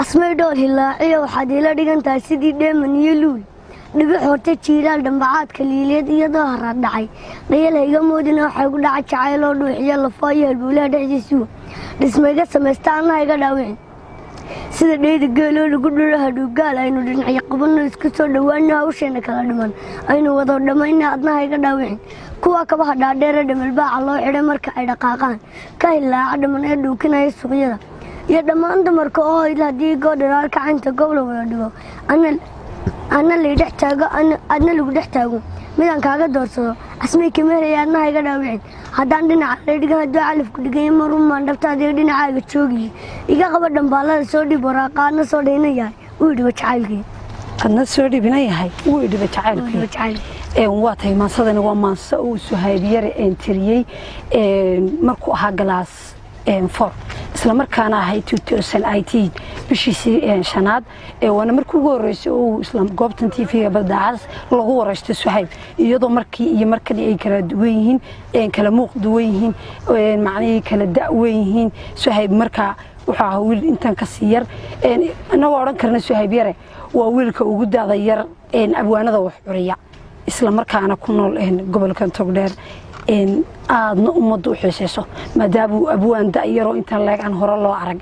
asmay dhool hilaaciyo waxaad ila dhigan tahay sidii dheeman iyo luul dhibic horta jiilaal dhambacaadka liileed iyadoo harad dhacay dhayala iga moodina waxay ku dhaca jacayl oo dhuuxiyo lafoo iyo halbuulaha dhexdiisuwa dhismayga samaysta annaha iga dhaawicin sida dheyda geeloo lagu dhuro hadhuugaal aynu dhinacyo qabanno isku soo dhowaano hawsheena kala dhiman aynu wado dhammayna adnaha iga dhaawicin kuwa kabaha dhaadheere dhamalbaaca loo xidhay marka ay dhaqaaqaan ka hilaaca dhaman ee dhuukinaya suuqyada iyo dhammaan dumarka oo il haddii goodharaar kacanta goob la wada dhigo anna laydhex taago adna lagu dhex taago midaan kaaga doorsado asmay kameelaya adnaha iga dhaawicin haddaan dhinaca laydhigan hadduu calafku dhiganya marumaan dhabtaadiga dhinacaaga joogiyi iga qaba dhambaalada soo dhib waraaqa adna soo dhayna yahay uu idhiba jacaylkii adna soo dhibina yahay uu idhiba jacaylkii waa tahay maansadani waa maanso uu suhaabyare tiriyey markuu ahaa galaas 4 isla markaana ahay 2018 bishii shanaad waana markii ugu horeysay oo isla goobtan TV-ga badacas lagu wareystay suhayb iyadoo markii iyo markii ay kala duwan yihiin kala muuq duwan yihiin macnaheedu kala da'wan yihiin suhayb marka waxa uu wiil intan ka siyar anagoo oran karna suhayb yare waa wiilka ugu daada yar abwaanada wax curiya isla markaana ku nool gobolka Togdheer aadna umadu xiisayso maadaama abwaan da'yaro inta leeg aan hore loo arag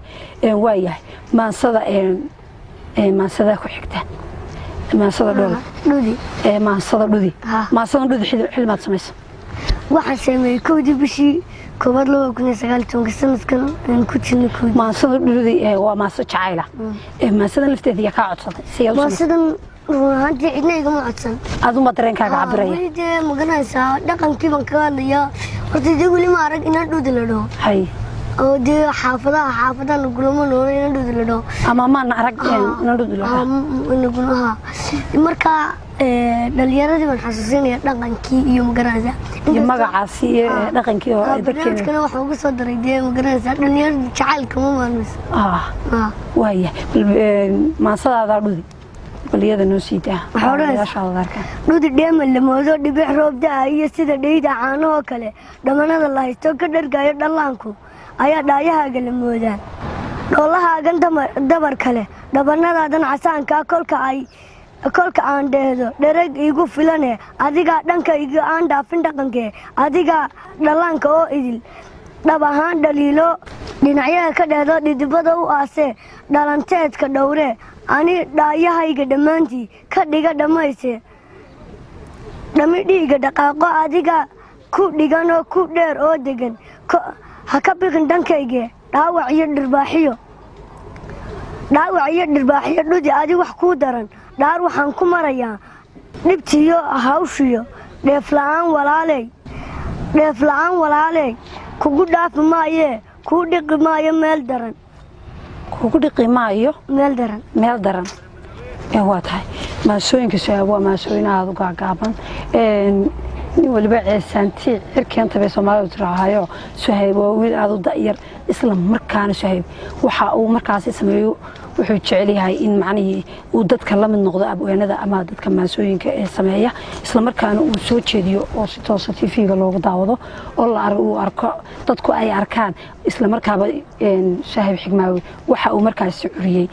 waayahay maansada ku xigta maansada dhudi maansada dhudi xilmaad samayso waxaan sameeyay koodii bishii koobaad 2019 sanadkan ku jirnay koodii maansada dhudi waa maaso jacayl maansada lafteeda ka codsaday maasadan ruuxantii cidna igama codsan aduma dareenkaaga cabiraya weli ma garanaysaa dhaqankii baan kaga hadlayaa horta dee weli ma arag inaan dhudi la dhaho hay oo dee xaafadaha nagulama noolo inaan dhudi la dhaho ama maan arag inaan dhudi la dhaho marka dhalinyaradii baan xasuusinaya dhaqankii iyo ma garanaysaa iyo magacaasi iyo dhaqankii oo ay dadkeena waxaan ugu soo daray dee ma garanaysaa dhalinyarada jacaylka ma maalmayso waaya maansadaada dhudi baliyada noo siidaa dhudi dheeman la moodo dhibic roob da'a iyo sida dheyda caanahoo kale dhamanada la haysto ka dhargayo dhallaanku ayaa dhaayahaaga la moodaan dhoolahaagan dabar kale dhabanadaadan casaankaa kolka aan dheehdo dhereg iigu filane adigaa dhanka iga aan dhaafin dhaqankee adigaa dhallaanka oo idil dhab ahaan dhaliilo dhinacyada ka dheehdo dhidibada u aasee dhalanteedka dhowree ani dhaayahayga dhammaantii ka dhiga dhammayse dhamidhiiga dhaqaaqo adiga ku dhiganoo ku dheer oo degan ha ka biqin dhankayge dhaawac iyo dhirbaaxiyo dhudi adi wax kuu daran dhaar waxaan ku marayaa dhibtiyo hawshiyo dheefla'aan walaaley kugu dhaafi maayee kuu dhiqi maayo meel daran kugu dhiqi maayo meel daran waa tahay maasooyinka su'aab waa maasooyin aad u gaagaaban nin waliba ceesaantii cirkeenta bay Soomaalidu tiraahayo suhayb waa wiil aad u da'yar isla markaana suhayb waxa uu markaas sameeyo wuxuu jecel yahay in macnaheedu uu dadka la mid noqdo abwaanada ama dadka maasooyinka ee sameeya isla markaana uu soo jeediyo oo si toos ah TV-ga loogu daawado oo la arko dadku ay arkaan isla markaaba suhayb xigmaawi waxa uu markaas curiyay